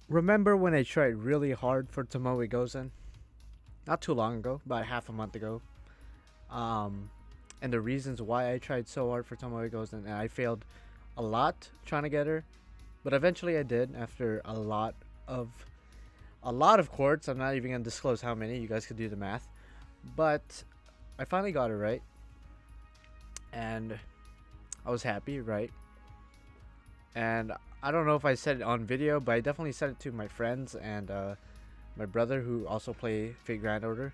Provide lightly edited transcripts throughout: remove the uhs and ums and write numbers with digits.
Remember when I tried really hard for Tomoe Gozen? Not too long ago, about half a month ago. Um, and the reasons why I tried so hard for Tomoe Gozen, and I failed a lot trying to get her, but eventually I did after of a lot of courts. I'm not even gonna disclose how many. You guys could do the math, but I finally got her right, and I was happy, right? And I don't know if I said it on video, but I definitely said it to my friends and my brother who also play Fate Grand Order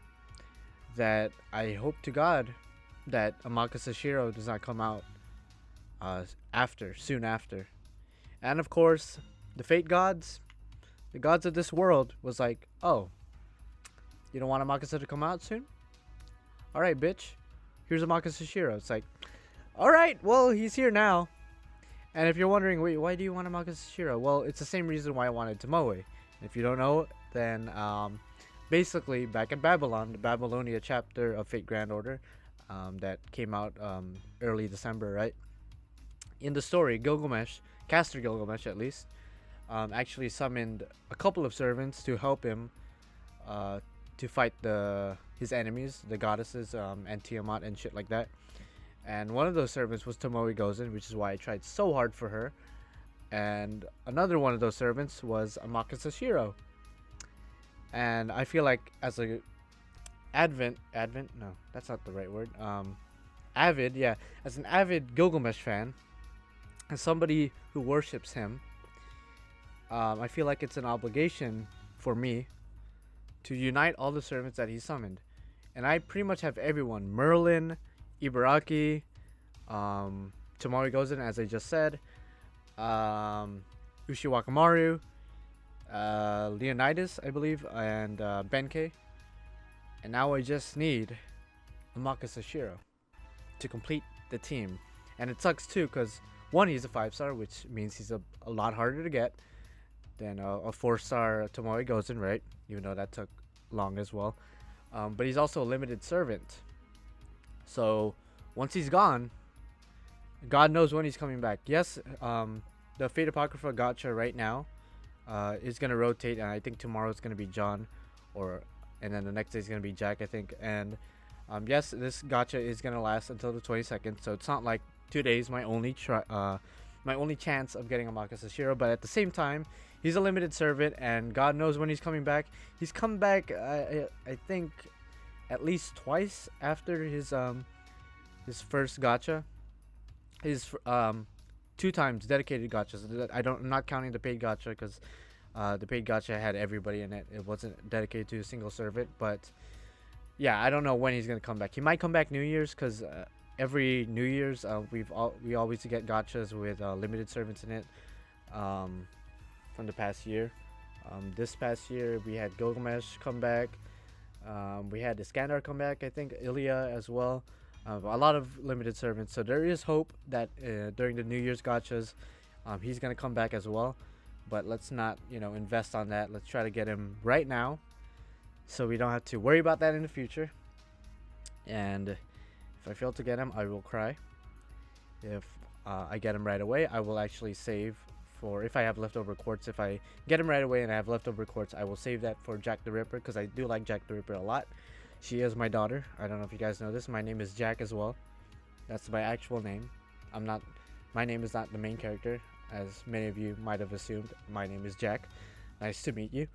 that I hope to God that Amaka Sashiro does not come out soon after. And of course, the Fate gods, the gods of this world, was like, oh, you don't want Amaka to come out soon? All right, bitch. Here's Amaka Sashiro. It's like, all right, well, he's here now. And if you're wondering, wait, why do you want Amaka Sashiro? Well, it's the same reason why I wanted Tomoe. If you don't know, then basically, back in Babylon, the Babylonia chapter of Fate Grand Order, that came out early December, right? In the story, Gilgamesh, Caster Gilgamesh at least, actually summoned a couple of servants to help him to fight his enemies, the goddesses, and Tiamat and shit like that. And one of those servants was Tomoe Gozen, which is why I tried so hard for her. And another one of those servants was Amaka Sashiro. And I feel like as a no, that's not the right word. Avid, yeah, as an avid Gilgamesh fan, as somebody who worships him, I feel like it's an obligation for me to unite all the servants that he summoned. And I pretty much have everyone: Merlin, Ibaraki, Tomoe Gozen, as I just said, Ushiwakamaru, Leonidas, I believe, and Benkei. And now I just need Amaka Sashiro to complete the team. And it sucks too, because one, he's a 5-star, which means he's a lot harder to get than a 4-star Tomoe Gozen, right? Even though that took long as well. But he's also a limited servant. So once he's gone, God knows when he's coming back. Yes, the Fate Apocrypha gacha right now is gonna rotate, and I think tomorrow it's gonna be John, and then the next day is gonna be Jack, I think. And yes, this gacha is gonna last until the 22nd, so it's not like 2 days my only chance of getting a Amaka Sashiro. But at the same time, he's a limited servant, and God knows when he's coming back. He's come back, I think, at least twice after his first gacha. His 2 times dedicated gachas. I'm not counting the paid gacha because the paid gacha had everybody in it. It wasn't dedicated to a single servant. But yeah, I don't know when he's gonna come back. He might come back New Year's because every New Year's we always get gachas with limited servants in it from the past year. This past year we had Gilgamesh come back. We had Iskandar come back. I think Ilya as well. A lot of limited servants, so there is hope that during the New Year's gachas, he's gonna come back as well. But let's not, invest on that. Let's try to get him right now, so we don't have to worry about that in the future. And if I fail to get him, I will cry. If I get him right away, I will actually save for if I have leftover quartz. If I get him right away and I have leftover quartz, I will save that for Jack the Ripper because I do like Jack the Ripper a lot. She is my daughter. I don't know if you guys know this. My name is Jack as well. That's my actual name. My name is not the main character, as many of you might have assumed. My name is Jack. Nice to meet you.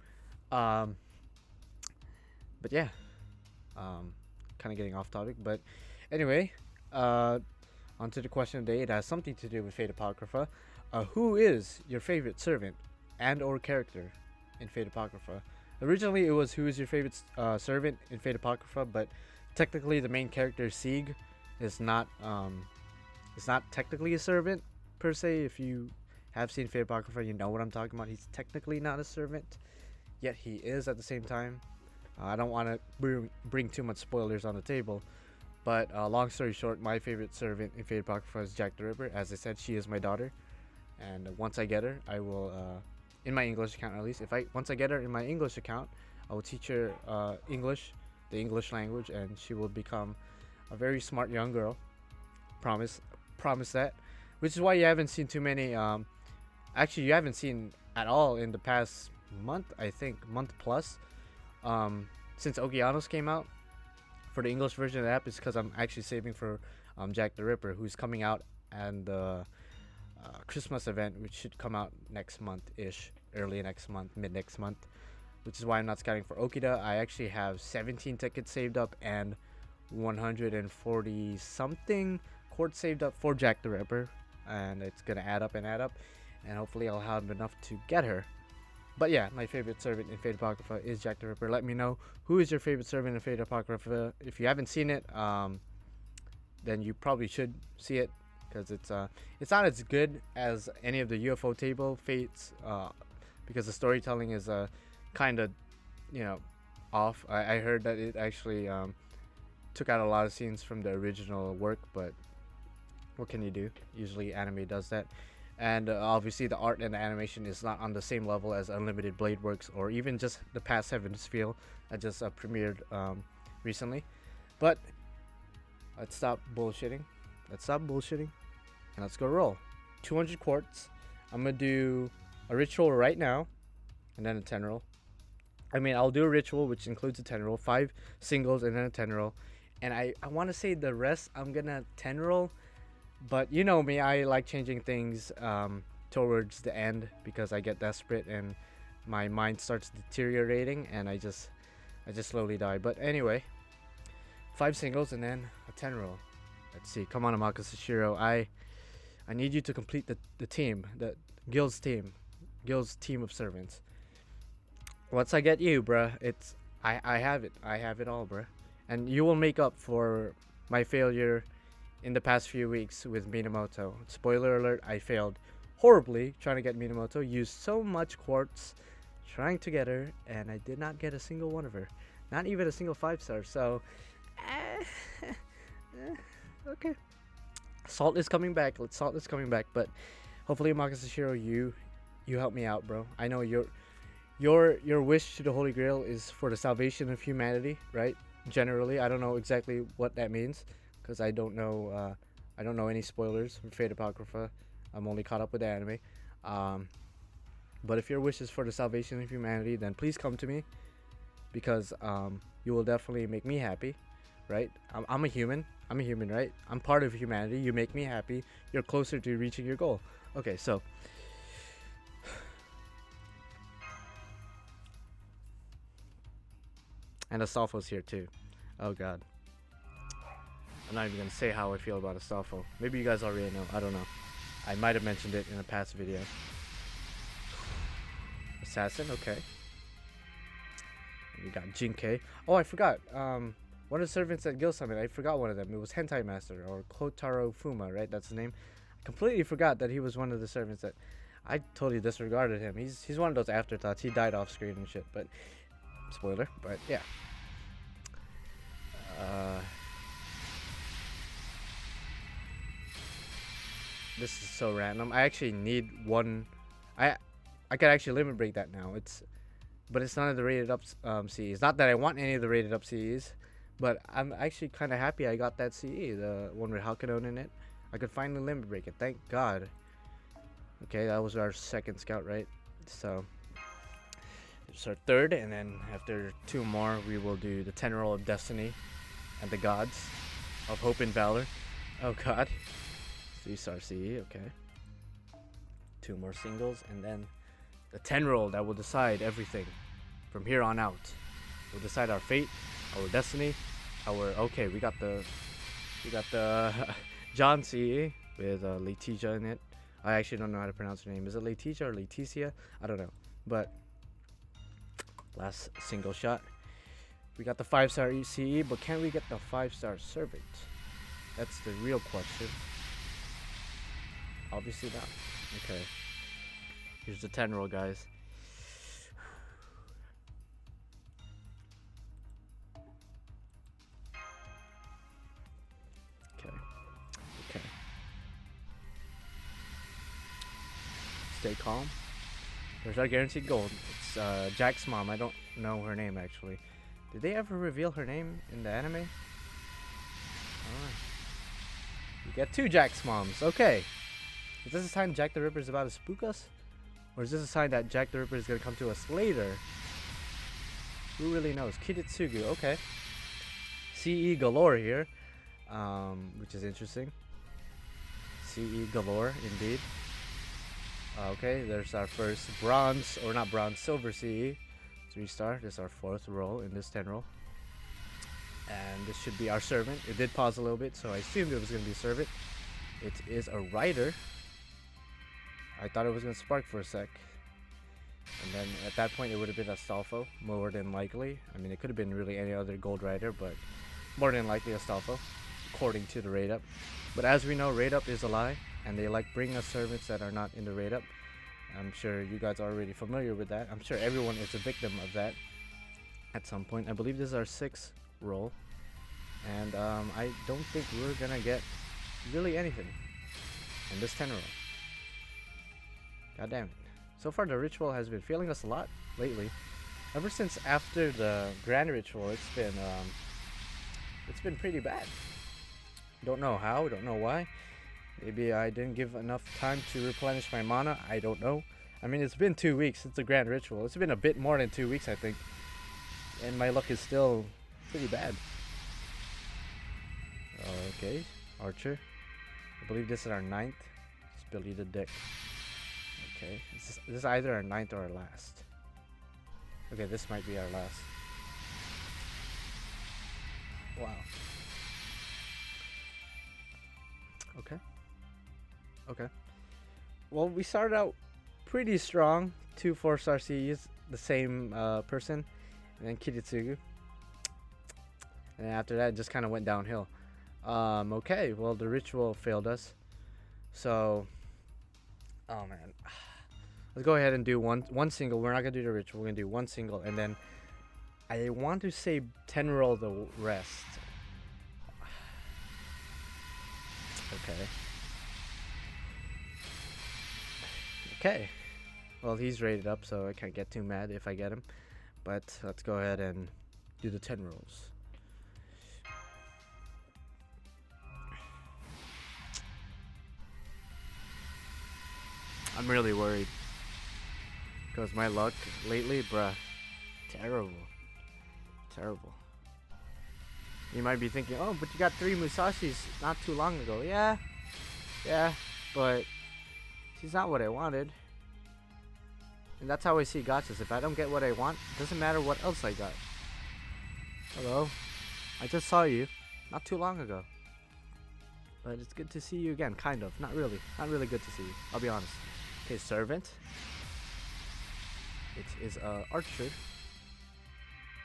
But yeah, kind of getting off topic. But anyway, on to the question of the day. It has something to do with Fate Apocrypha. Who is your favorite servant and or character in Fate Apocrypha? Originally, it was who is your favorite servant in Fate Apocrypha, but technically the main character Sieg is not technically a servant per se. If you have seen Fate Apocrypha, you know what I'm talking about. He's technically not a servant, yet he is at the same time. I don't want to bring too much spoilers on the table, but long story short, my favorite servant in Fate Apocrypha is Jack the Ripper. As I said, she is my daughter, and once I get her, I will. In my English account, at least, once I get her in my English account, I will teach her English, the English language, and she will become a very smart young girl. Promise that. Which is why you haven't seen too many. Actually, you haven't seen at all in the past month, I think, month plus. Since Okeanos came out for the English version of the app, is because I'm actually saving for Jack the Ripper, who's coming out, and the Christmas event, which should come out next month ish, early next month, mid next month, which is why I'm not scouting for Okida. I actually have 17 tickets saved up and 140 something quartz saved up for Jack the Ripper, and it's gonna add up, and hopefully I'll have enough to get her. But yeah, my favorite servant in Fate Apocrypha is Jack the Ripper. Let me know who is your favorite servant in Fate Apocrypha. If you haven't seen it, then you probably should see it, because it's not as good as any of the UFO table fates, because the storytelling is kind of, off. I heard that it actually took out a lot of scenes from the original work, but what can you do? Usually anime does that. And obviously the art and the animation is not on the same level as Unlimited Blade Works, or even just the Past Heavens Feel that just premiered recently. But let's stop bullshitting. And let's go roll. 200 quartz. I'm going to do a ritual right now, and then a 10 roll. I mean, I'll do a ritual, which includes a 10 roll, 5 singles, and then a 10 roll. And I want to say the rest I'm going to 10 roll. But you know me, I like changing things towards the end, because I get desperate and my mind starts deteriorating, and I just slowly die. But anyway, 5 singles and then a 10 roll. Let's see. Come on, Amaka Sashiro. I need you to complete the team, the guild's team of servants. Once I get you, bruh, I have it all, bruh, and you will make up for my failure in the past few weeks with Minamoto. Spoiler alert, I failed horribly trying to get Minamoto. Used so much quartz trying to get her, and I did not get a single one of her. Not even a single 5-star. So, okay. Salt is coming back. Salt is coming back. But hopefully, Makasashiro, you help me out, bro. I know your wish to the Holy Grail is for the salvation of humanity, right? Generally, I don't know exactly what that means, because I don't know any spoilers from Fate Apocrypha. I'm only caught up with the anime. But if your wish is for the salvation of humanity, then please come to me, because you will definitely make me happy, right? I'm a human, right? I'm part of humanity. You make me happy. You're closer to reaching your goal. Okay, so and Astolfo's here too. Oh god. I'm not even gonna say how I feel about Astolfo. Maybe you guys already know. I don't know. I might have mentioned it in a past video. Assassin, okay. We got Jinkei. Oh, I forgot. One of the servants at Guild Summit, I forgot one of them. It was Hentai Master, or Kotaro Fuma, right? That's his name. I completely forgot that he was one of the servants that I totally disregarded him. He's one of those afterthoughts. He died off screen and shit, but spoiler, but yeah. This is so random. I actually need one. I could actually limit break that now. But it's none of the rated up CEs. Not that I want any of the rated up CEs, but I'm actually kind of happy I got that CE, the one with Halcyon in it. I could finally limit break it. Thank God. Okay, that was our second scout, right? So it's our third, and then after 2 more, we will do the 10 roll of Destiny and the Gods of Hope and Valor. Oh God. 3-star CE, okay. 2 more singles, and then the 10 roll that will decide everything from here on out. We'll decide our fate, our destiny, okay, we got the John CE with Letitia in it. I actually don't know how to pronounce her name. Is it Letitia or Leticia? I don't know. But last single shot. We got the 5-star CE, but can we get the 5-star servant? That's the real question. Obviously not. Okay. Here's the 10 roll, guys. Okay. Stay calm. There's our guaranteed gold. It's Jack's mom. I don't know her name actually. Did they ever reveal her name in the anime? Alright. We get 2 Jack's moms. Okay. Is this the time Jack the Ripper is about to spook us? Or is this a sign that Jack the Ripper is going to come to us later? Who really knows? Kiritsugu, okay. CE galore here, which is interesting. CE galore, indeed. Okay, there's our first bronze, or not bronze, silver CE. 3-star, this is our 4th roll in this 10 roll. And this should be our servant. It did pause a little bit, so I assumed it was going to be a servant. It is a rider. I thought it was going to spark for a sec. And then at that point it would have been Astolfo, more than likely. I mean, it could have been really any other gold rider, but more than likely Astolfo, according to the raid up. But as we know, raid up is a lie, and they like bringing us servants that are not in the raid up. I'm sure you guys are already familiar with that. I'm sure everyone is a victim of that at some point. I believe this is our 6th roll, and I don't think we're gonna get really anything in this 10 roll. God damn it. So far the ritual has been failing us a lot lately. Ever since after the grand ritual, it's been pretty bad. Don't know how, don't know why. Maybe I didn't give enough time to replenish my mana, I don't know. I mean, it's been 2 weeks since the grand ritual. It's been a bit more than 2 weeks, I think. And my luck is still pretty bad. Okay, Archer. I believe this is our 9th. Just Billy the Dick. Okay, this is either our 9th or our last. Okay, this might be our last. Wow. Okay. Okay. Well, we started out pretty strong. 2 4-star CEs, the same person, and then Kiritsugu. And after that, it just kind of went downhill. Okay, well, the ritual failed us. So, oh man. Let's go ahead and do one single. We're not going to do the ritual. We're going to do one single, and then I want to say 10 roll the rest. Okay. Okay. Well, he's rated up, so I can't get too mad if I get him. But let's go ahead and do the 10 rolls. I'm really worried. Because my luck lately, bruh, terrible. Terrible. You might be thinking, oh, but you got 3 Musashis not too long ago. Yeah, but she's not what I wanted. And that's how I see gachas. If I don't get what I want, it doesn't matter what else I got. Hello, I just saw you not too long ago. But it's good to see you again, kind of. Not really. Not really good to see you, I'll be honest. Okay, servant. It is a archer.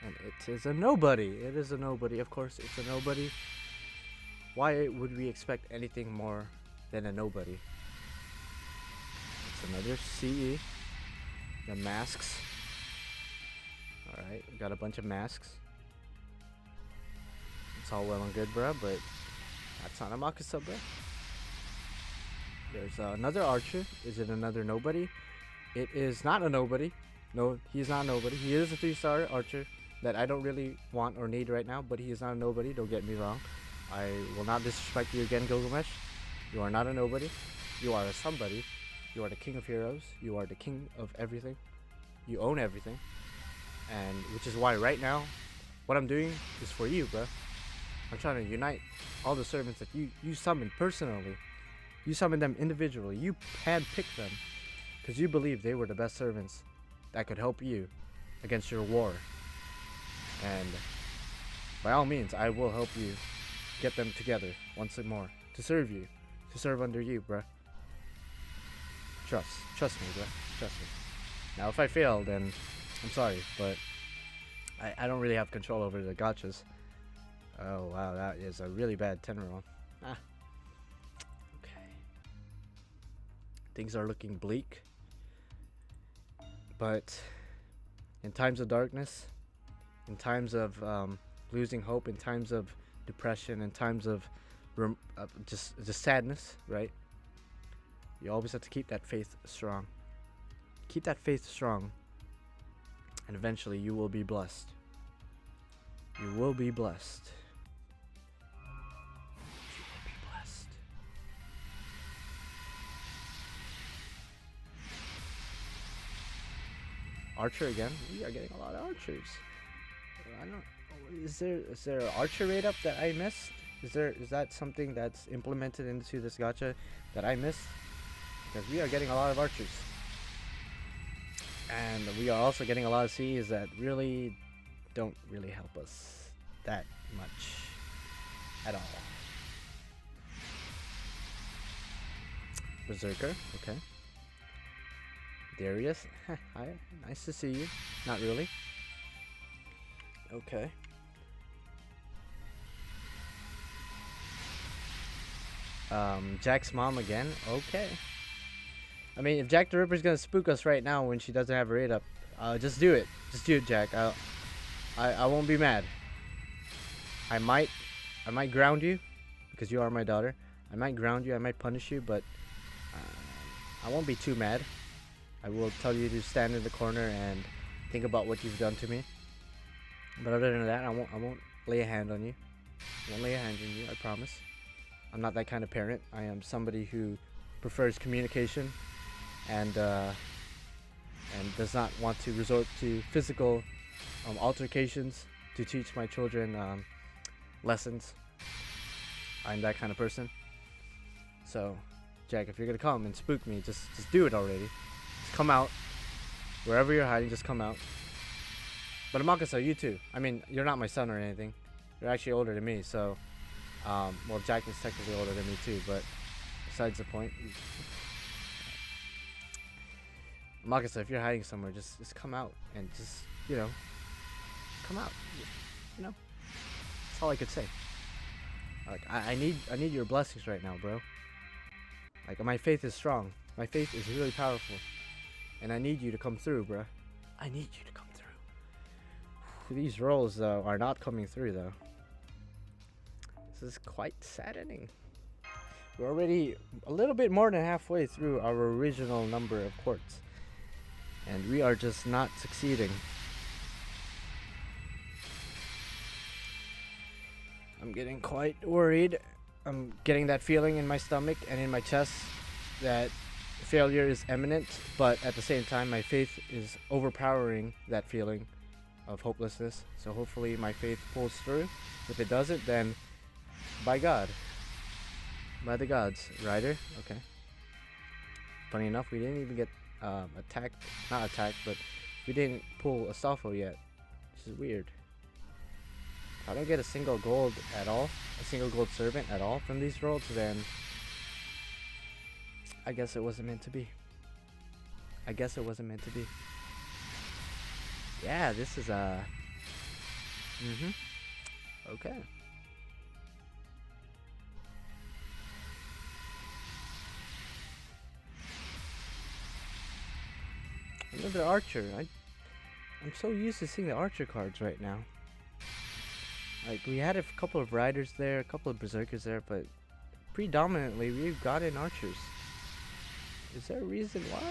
And it is a nobody. It is a nobody. Of course, it's a nobody. Why would we expect anything more than a nobody? It's another CE. The masks. Alright, we got a bunch of masks. It's all well and good, bruh, but that's not a Makusa, bruh. There's another archer. Is it another nobody? It is not a nobody. No, he's not a nobody. He is a 3-star archer that I don't really want or need right now, but he is not a nobody, don't get me wrong. I will not disrespect you again, Gilgamesh. You are not a nobody. You are a somebody. You are the king of heroes. You are the king of everything. You own everything. And which is why right now, what I'm doing is for you, bro. I'm trying to unite all the servants that you summoned personally. You summoned them individually. You handpicked them because you believe they were the best servants that could help you against your war. And by all means, I will help you get them together once more to serve you, to serve under you, bruh. Trust me, bruh. Trust me. Now, if I fail, then I'm sorry, but I don't really have control over the gachas. Oh wow, that is a really bad 10 roll. Ah. Okay. Things are looking bleak. But in times of darkness, in times of losing hope, in times of depression, in times of just sadness, right? You always have to keep that faith strong. Keep that faith strong, and eventually you will be blessed. You will be blessed. You will be blessed. Archer again. We are getting a lot of archers. I don't. Is there an archer rate up that I missed? Is that something that's implemented into this gacha that I missed? Because we are getting a lot of archers, and we are also getting a lot of Cs that really don't really help us that much at all. Berserker, okay. Darius, hi, nice to see you. Not really. Okay. Jack's mom again. Okay. I mean, if Jack the Ripper's gonna spook us right now when she doesn't have her raid up, just do it. Just do it, Jack. I won't be mad. I might ground you because you are my daughter. I might ground you. I might punish you, but I won't be too mad. I will tell you to stand in the corner and think about what you've done to me. But other than that, I won't lay a hand on you. I won't lay a hand on you. I promise. I'm not that kind of parent. I am somebody who prefers communication and does not want to resort to physical altercations to teach my children lessons. I'm that kind of person. So, Jack, if you're gonna come and spook me, just do it already. Just come out. Wherever you're hiding, just come out. But Amakasa, you too. I mean, you're not my son or anything. You're actually older than me, so well, Jack is technically older than me too, but besides the point. Amakasa, if you're hiding somewhere, just come out and just, you know, come out. You know, that's all I could say. Like, I need your blessings right now, bro. Like, my faith is strong. My faith is really powerful, and I need you to come through, bro. I need you to come through. These rolls though are not coming through though. This is quite saddening. We're already a little bit more than halfway through our original number of quartz, and we are just not succeeding. I'm getting quite worried. I'm getting that feeling in my stomach and in my chest that failure is imminent, but at the same time my faith is overpowering that feeling of hopelessness. So hopefully my faith pulls through. If it doesn't, then by God, by the gods. Ryder, okay. Funny enough, we didn't even get attacked, not attacked, but we didn't pull Astolfo yet, which is weird. If I don't get a single gold at all, a single gold servant at all from these rolls, then I guess it wasn't meant to be. I guess it wasn't meant to be. Yeah, this is okay. Another archer. I'm so used to seeing the archer cards right now. Like, we had a couple of riders there, a couple of berserkers there, but predominantly we've gotten archers. Is there a reason why?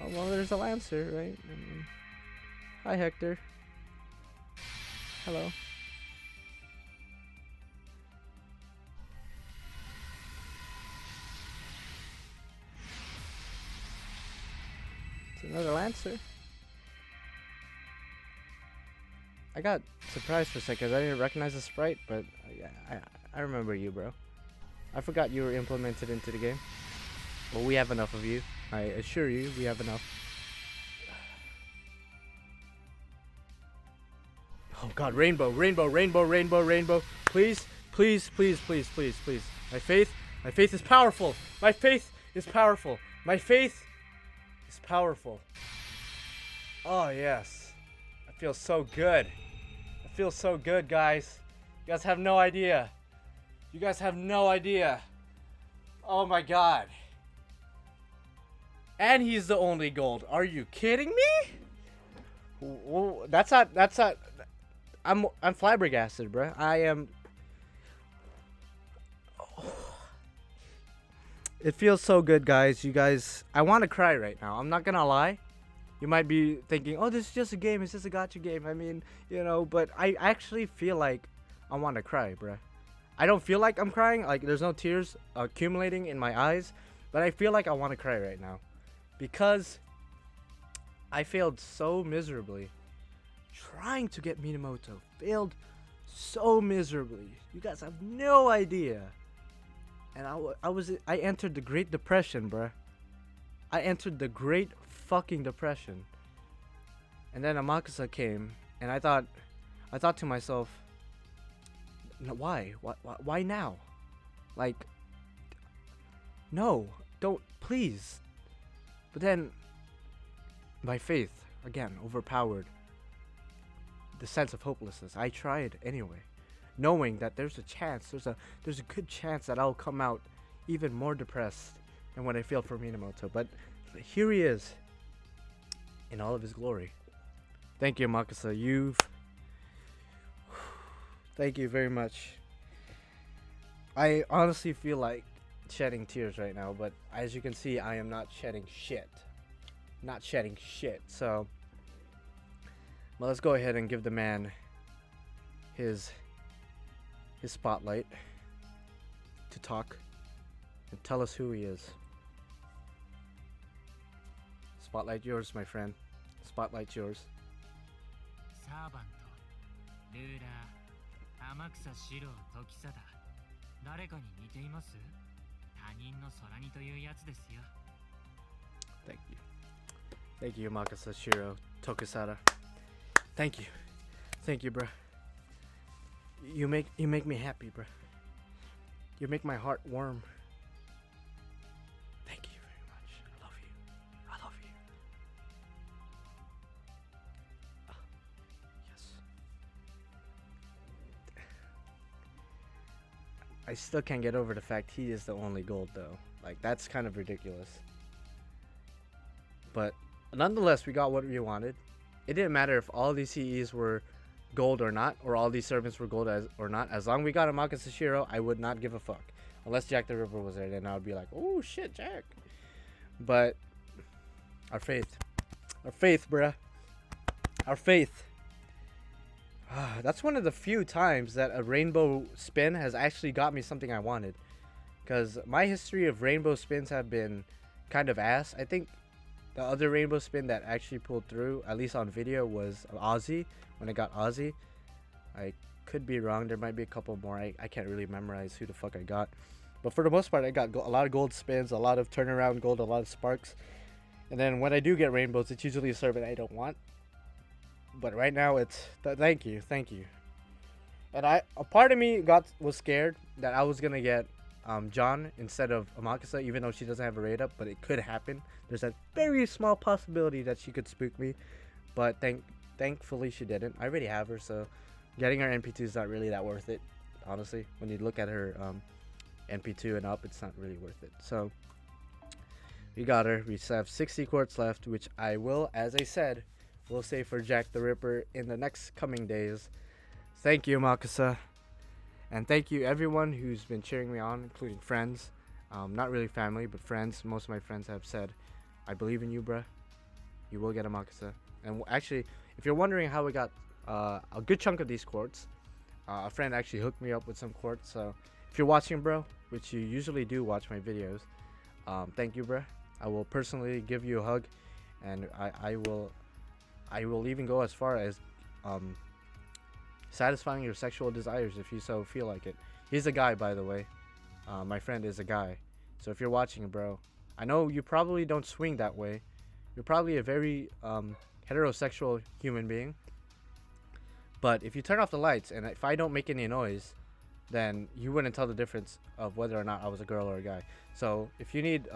Oh, well, there's a lancer, right? I mean, hi, Hector. Hello. It's another lancer. I got surprised for a second. I didn't recognize the sprite, but I remember you, bro. I forgot you were implemented into the game. Well, we have enough of you. I assure you, we have enough. Oh God, rainbow, rainbow, rainbow, rainbow, rainbow. Please, please, please, please, please, please. My faith is powerful. My faith is powerful. My faith is powerful. Oh yes. I feel so good. I feel so good, guys. You guys have no idea. You guys have no idea. Oh my God. And he's the only gold. Are you kidding me? That's not. I'm flabbergasted, bro. I am. It feels so good, guys. You guys, I want to cry right now. I'm not gonna lie. You might be thinking, "Oh, this is just a game. It's just a gacha game." I mean, you know, but I actually feel like I want to cry, bro. I don't feel like I'm crying. Like, there's no tears accumulating in my eyes, but I feel like I want to cry right now. Because I failed so miserably. Trying to get Minamoto. Failed so miserably. You guys have no idea. And I entered the Great Depression, bruh. I entered the Great fucking Depression. And then Amakusa came, and I thought to myself, no, why? Why now? Like, no, don't, please. But then, my faith, again, overpowered the sense of hopelessness. I tried anyway, knowing that there's a chance, there's a good chance that I'll come out even more depressed than when I failed for Minamoto. But here he is, in all of his glory. Thank you, Amakusa. Thank you very much. I honestly feel like shedding tears right now, but as you can see, I am not shedding shit. Not shedding shit. So, well, let's go ahead and give the man his spotlight to talk and tell us who he is. Spotlight yours, my friend. Spotlight yours. サーバント、ルーラー、天草四郎時貞。誰かに似ています？他人の空にというやつですよ。Thank you. Thank you, Amakusa Shiro Tokusada. Thank you. Thank you, bruh. You make me happy, bruh. You make my heart warm. Thank you very much. I love you. I love you. Yes. I still can't get over the fact he is the only gold, though. Like, that's kind of ridiculous. But nonetheless, we got what we wanted. It didn't matter if all these CEs were gold or not, or all these servants were gold or not. As long as we got a Amakusa Shiro, I would not give a fuck. Unless Jack the Ripper was there, then I would be like, oh shit, Jack. But our faith, bruh, our faith. That's one of the few times that a rainbow spin has actually got me something I wanted. Because my history of rainbow spins have been kind of ass. I think the other rainbow spin that actually pulled through, at least on video, was Ozzy. When I got Ozzy, I could be wrong. There might be a couple more. I can't really memorize who the fuck I got. But for the most part, I got a lot of gold spins, a lot of turnaround gold, a lot of sparks. And then when I do get rainbows, it's usually a servant I don't want. But right now, it's thank you. And a part of me was scared that I was gonna get John instead of Amakusa, even though she doesn't have a raid up, but it could happen. There's a very small possibility that she could spook me, but thankfully she didn't. I already have her, so getting her NP2 is not really that worth it, honestly. When you look at her NP2 and up, it's not really worth it. So we got her. We have 60 quartz left, which I will, as I said, will save for Jack the Ripper in the next coming days. Thank you, Amakusa. And thank you everyone who's been cheering me on, including friends. Not really family, but friends. Most of my friends have said, I believe in you, bruh. You will get a Amakusa. And actually, if you're wondering how we got a good chunk of these quartz, a friend actually hooked me up with some quartz. So if you're watching, bro, which you usually do watch my videos, thank you, bruh. I will personally give you a hug, and I will even go as far as satisfying your sexual desires if you so feel like it. He's a guy, by the way. My friend is a guy. So if you're watching, bro, I know you probably don't swing that way. You're probably a very heterosexual human being. But if you turn off the lights and if I don't make any noise, then you wouldn't tell the difference of whether or not I was a girl or a guy. So if you need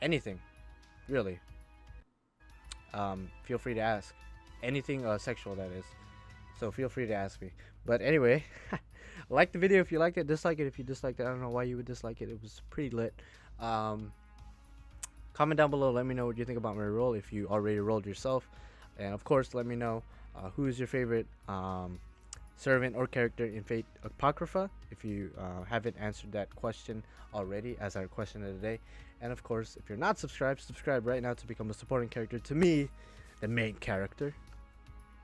anything, really, feel free to ask. Anything sexual, that is. So feel free to ask me. But anyway, like the video if you liked it, dislike it if you disliked it. I don't know why you would dislike it. It was pretty lit. Comment down below, let me know what you think about my roll if you already rolled yourself. And of course, let me know who is your favorite servant or character in Fate Apocrypha if you haven't answered that question already as our question of the day. And of course, if you're not subscribed, subscribe right now to become a supporting character to me, the main character.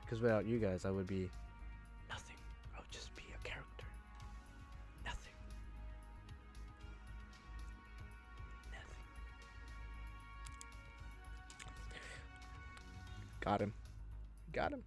Because without you guys, I would be nothing. I would just be a character. Nothing. Nothing. Got him. Got him.